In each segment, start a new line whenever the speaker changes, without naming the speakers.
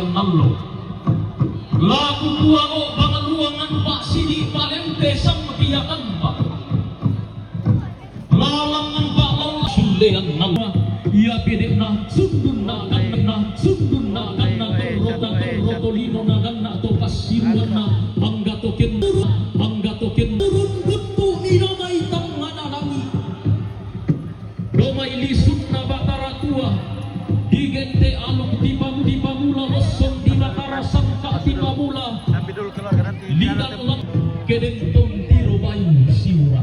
yang nallo laku kuano pangaluangan Pak Sidi Palente sang piyakan Pak lalangan Pak lalang sulean nama ia pede na sundun na kanna rotolino na kanna to pasiruan na angga token turun gutu inamay tangana langi domay lisut na batara tua digente aluk di pamula losong di batara sangka di pamula lidat lang kedentong tiro bayu siura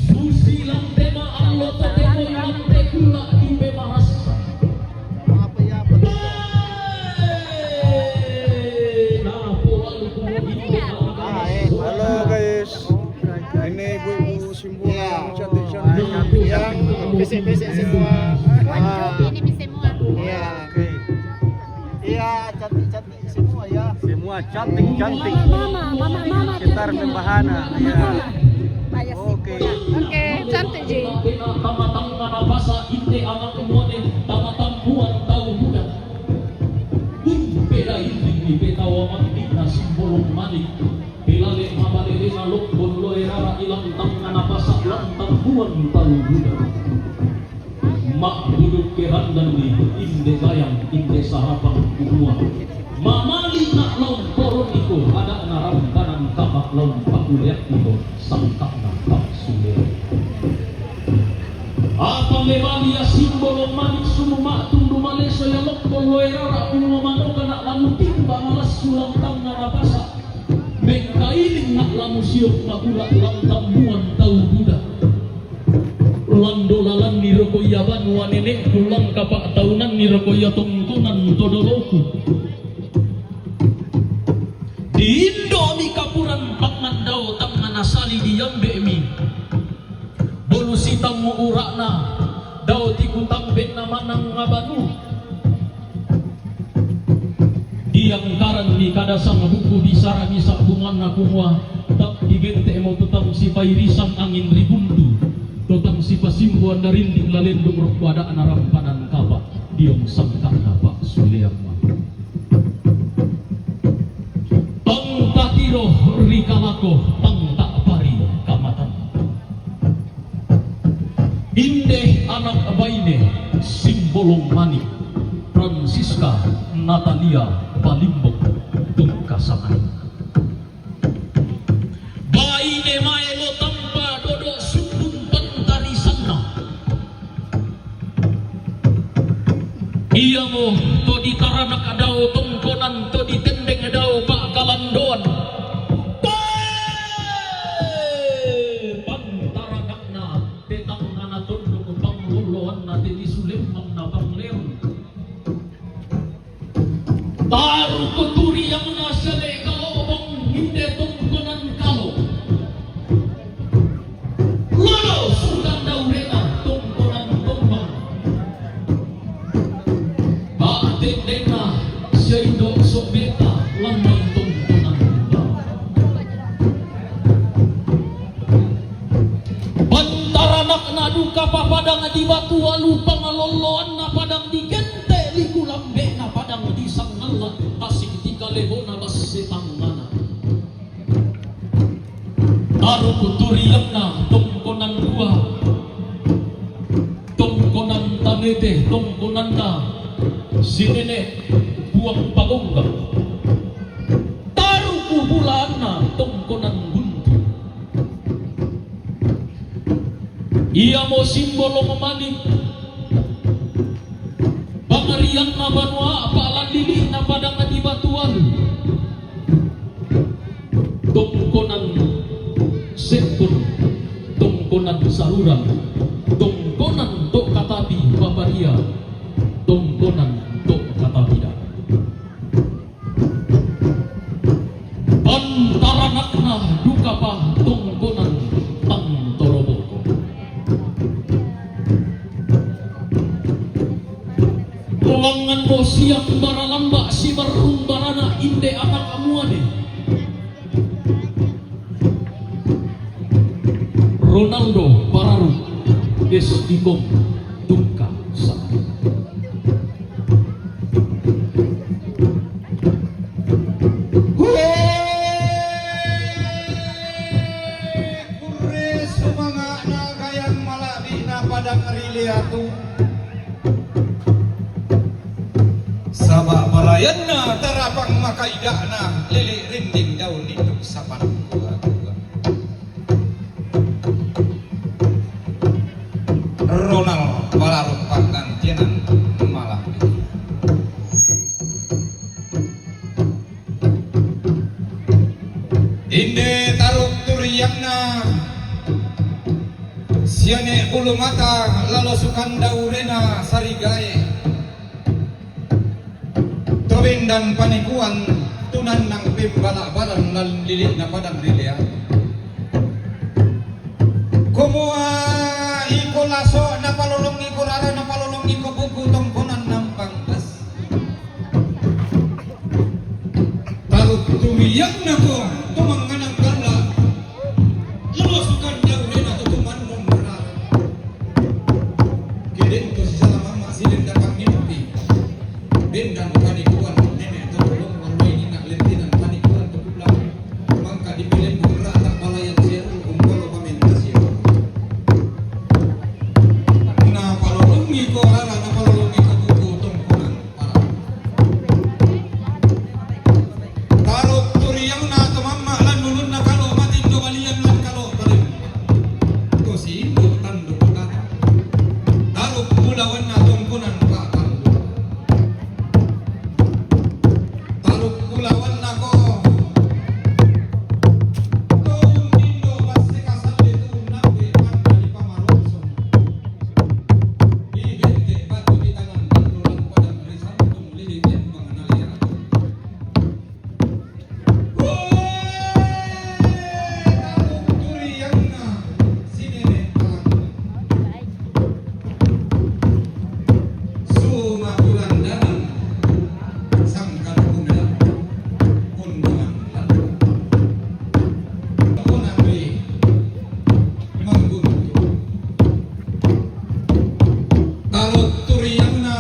susilang tema allo totemo lante kula di bemahasa
halo guys, ini ibu-ibu Simbua yang cantik-cantik yang bisik-bisik semua.
Ini semua.
Iya, oke. Iya, cantik-cantik semua ya.
Semua cantik-cantik.
Mama.
Sekitar membahana. Ya.
Oke.
Oke, cantik Ji.
tamatang nabasa ite anak mone tamatang buan tahu muda beda ini beta waman dina simbolong manik bilale mabalele nalok bonlo era ilang tang nabasa lantang buan tahu muda mak duduk kerandan di inde bayang inde sarapang kumua mamali nak laun koron iko ada naram kanan kabak laun pakuliat iko sangkak nak suler apa memang ya simbol manik sumuma tundu maleso ya lokol loera puno mano kana lamutin bangalas sulang tang narapasa bengkailing nak lamusiok magula lantang muan tau buda lando lalan ni rokoya banwa nenek pulang kapak tahunan ni rokoya tongkonan todoloku di Indo mi kapuran pangandau tangan asali di yambe mi bolu sitang mo urakna daw tikutang ben na manang ngabanu diang karan ni kadasang buku disarami sa bungan na kumwa tak digente mo tutang si pairisan angin ribundu tutang si pasimbuan na rinding lalendong rukwada anarampanan kaba diong sangka na Pak Suliang tang tatiro rikalako tang takpari kamatan inde anak baine simbolong manik Francisca Natalia Palimbok tungkasangan baine maelo tanpa dodo sundun pantarisanna iya mo to di taranak adaw tongkonan to di tendeng adaw Pak Kalandoan taruh kuturi yang nasale kalau bang hinde tongkonan kalau lalu sudah daurena tongkonan tombang batin dena seindo sobeta lambang tongkonan bantaranak naduka papadang di batu walu pangaloloan na padang di gente likulambe na padang di sangalat asing tikalebo na basetang mana taruh kuturiang na tongkonan dua tongkonan tanete tongkonan na sinene buang pagongga taruh kubulan na tongkonan buntu iya mo simbolo memanik pangarian na banwa palandili na padang di batuan tongkonan sekun tongkonan saluran tongkonan tok katapi babaria tongkonan tok katapida antaranakna duka pa tongkonan tang toroboko Kulangan mo siap baralamba si barung barana inde anak amuane Ronaldo Pararu Destikom Tungka Sana
Ayanna tarapang makaidana lili rinding daun itu sapan gua. Ronald balarut panggantianan malah inde taruk turiangna siane bulu mata lalu sukanda urena sarigae tobing dan panikuan tunan nang pimbala barang lan lilik na padang rilia kumua iko laso na palulong iko rara na palulong iko buku tongkonan ng pangkas taruk tumiyang na ko tumanganang karla lulusukan niya rin at tutuman mong rara kirin ko si salamang masilin na pangimpi bendang panikuan nenek tutulong warway ni nak lentinan panikuan tutulong mangka dipilih bumra tak balayan siya umpolo pamentasi na palulungi ko rara na palulungi ko buku tongkonan para tarok turiyang na tumama lan nulun na kalo matindo balian lan kalo palim to si indo tando kata tarok bulawan na tongkonan pa tarok bulawan na ko tong indo basi kasal itu nabe panda di pamarosong ibente batu di tangan tandulan padang risan tung lilin mengenali aku tarok turiyang na sinene suma bulandanan sangkan kumela kundangan lalu kunabe mengguntu tarok turiyang na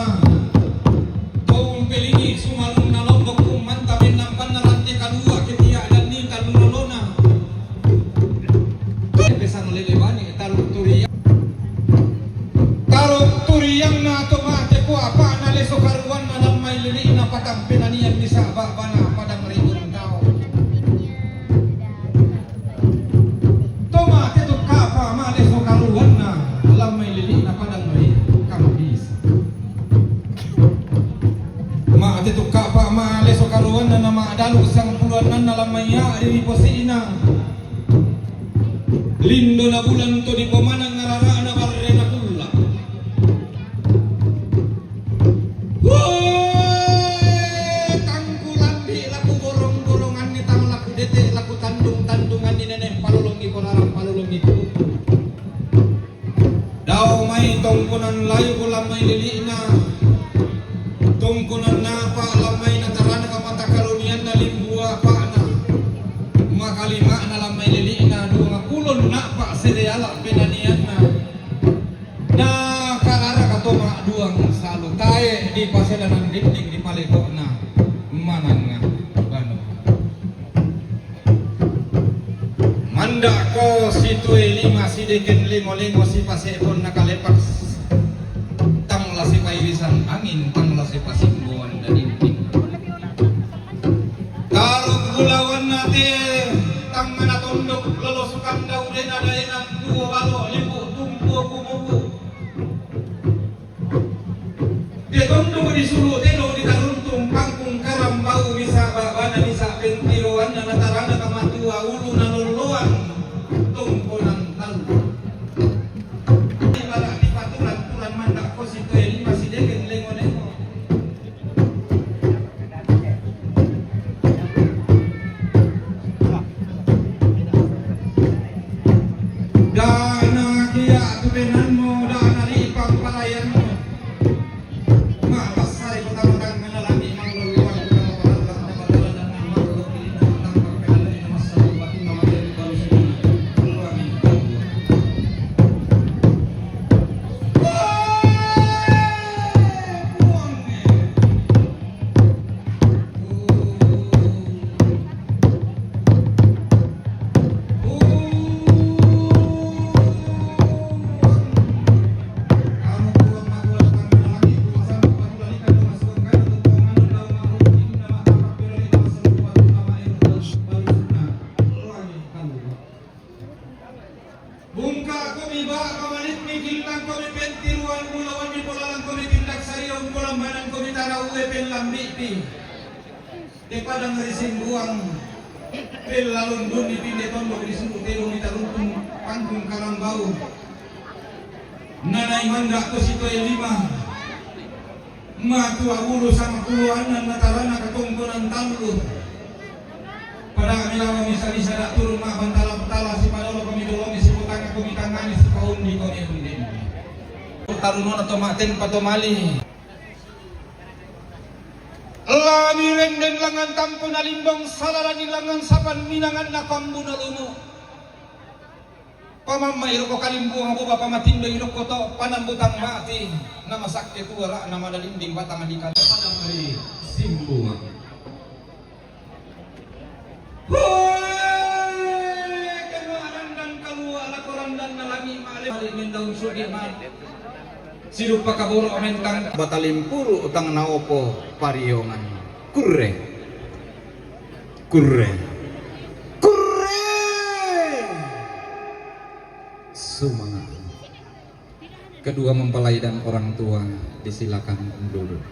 kaum pelingi sumalung na lombok kumantamin ng panaranti kalua kitiya dan ni kalulona pesang lelebani tarok turiyang na tomate ko apa na leso karuan na lang may lili na patang pinanian ni sa bana padang ribon tao tomate to kapa ma leso karuan na lang may lili na padang ribon kambis ma to kapa ma leso karuan na maadalu sang puluhan na lamaya di posina lindo na bulan to di pemanang ngarara na barre na pula tangkulan di laku borong-borongan ni tang laku dete laku tandung-tandungan ni nenek palulungi korarang palulungi ku daw may tongkunan layu ko lamay liliina tongkunan na pa lamay na tarana ka mata karunian na limbua pa na makalima na lamay liliina doon nga kulon na pa sedeala pinanian na karara ka to mga duang salo tae di pasela ng dinding di paliko na manan nga bano manda ko si tuwe lima si deken limo si pasepon nakalepak tangla si pairisan angin tangla si pasimbuan na dinding tarong bulawan natin tang manatundok lolosukan daw din adayan duo walo libo tumpo kumubu dia tunduk disuruh telo ditaruntung pangkung karambau bisa babana bisa pentiroan na natarana kamatua ulu na luluan tungkunan talu ibara di paturan mandak ko si tueli masih degen lengo-lengo dana kia tubenanmu dana lipang palayanmu ma pasari kota antara uwe pelambi pi di padang risin buang pelalundun di pinde tondok di sumbu telung di tarumpung panggung karambau nanai manda ko sito lima matua ulu sama puluhanan matarana ketongkonan tandu pada kami lama bisa dak turun mak bantala petala si padolo kami dolongi si putanga kami tangani si kaun di koni unden tarunon atau maten patomali lami lenden langan tampun alimbong salarani langan sapan minangan nakambu nalumu pamamma iroko kalimbu ngabu bapa matindo iroko to panambutang mati nama sakit tuara nama dalinding batang adikan pada hari simbu keluaran dan keluar laporan dan nalami malih mendaun sudirman sirup pakaboro mentang batalimpuru utang naopo pariongan kurre semangat kedua mempelai dan orang tua disilakan duduk.